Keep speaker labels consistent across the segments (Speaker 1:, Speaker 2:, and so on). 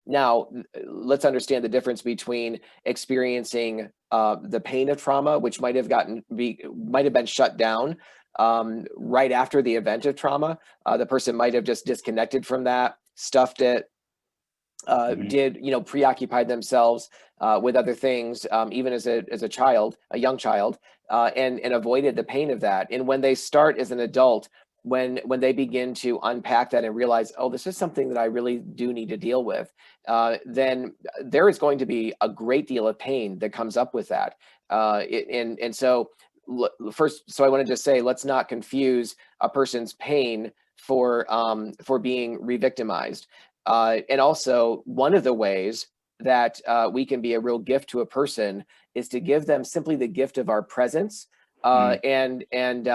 Speaker 1: Now, let's understand the difference between experiencing the pain of trauma, which might have been shut down right after the event of trauma. The person might have just disconnected from that, stuffed it, did preoccupied themselves with other things, even as a child, a young child, and avoided the pain of that. And when they start as an adult, when they begin to unpack that and realize, oh, this is something that I really do need to deal with, then there is going to be a great deal of pain that comes up with that. And so first, so I want to just say, let's not confuse a person's pain for being re-victimized. And also, one of the ways that we can be a real gift to a person is to give them simply the gift of our presence.
Speaker 2: Mm,
Speaker 1: And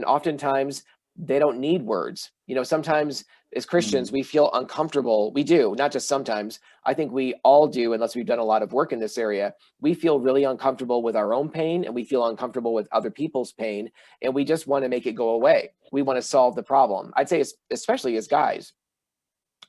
Speaker 1: oftentimes they don't need words. Sometimes as
Speaker 2: mm,
Speaker 1: Christians we feel uncomfortable. We do, not just sometimes. I think we all do, unless we've done a lot of work in this area. We feel really uncomfortable with our own pain, and we feel uncomfortable with other people's pain, and we just want to make it go away. We want to solve the problem. I'd say, especially as guys,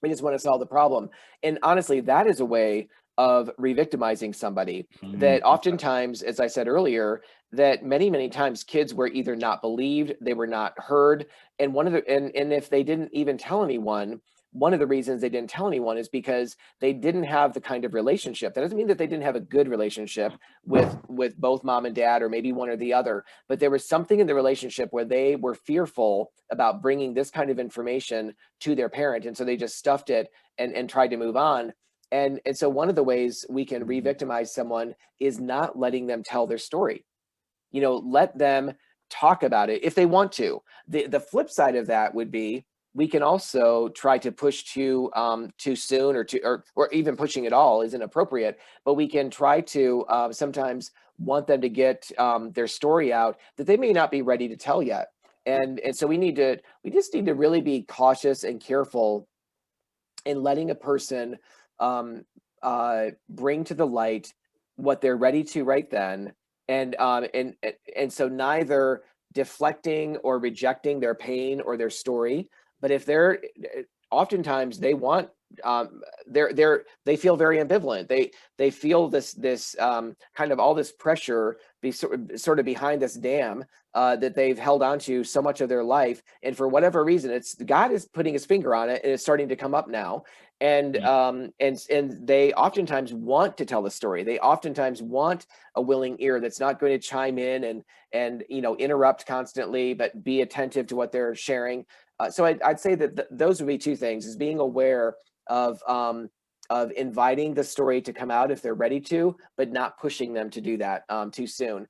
Speaker 1: we just want to solve the problem. And honestly, that is a way of re-victimizing somebody
Speaker 2: mm,
Speaker 1: that
Speaker 2: okay.
Speaker 1: oftentimes, as I said earlier, that many times kids were either not believed, they were not heard. And and if they didn't even tell anyone, one of the reasons they didn't tell anyone is because they didn't have the kind of relationship. That doesn't mean that they didn't have a good relationship with both mom and dad, or maybe one or the other, but there was something in the relationship where they were fearful about bringing this kind of information to their parent, and so they just stuffed it and tried to move on. And so one of the ways we can
Speaker 2: Mhm.
Speaker 1: re-victimize someone is not letting them tell their story. Let them talk about it if they want to. The flip side of that would be, we can also try to push too soon, or even pushing at all isn't appropriate, but we can try to sometimes want them to get their story out that they may not be ready to tell yet. And so we just need to really be cautious and careful in letting a person um, bring to the light what they're ready to right then, and so neither deflecting or rejecting their pain or their story, but if they're oftentimes they want they feel very ambivalent. They feel this kind of all this pressure sort of behind this dam that they've held onto so much of their life, and for whatever reason, it's God is putting his finger on it, and it's starting to come up now.
Speaker 2: Mm,
Speaker 1: And they oftentimes want to tell the story. They oftentimes want a willing ear that's not going to chime in and interrupt constantly, but be attentive to what they're sharing. So I'd say that those would be two things: is being aware of inviting the story to come out if they're ready to, but not pushing them to do that too soon.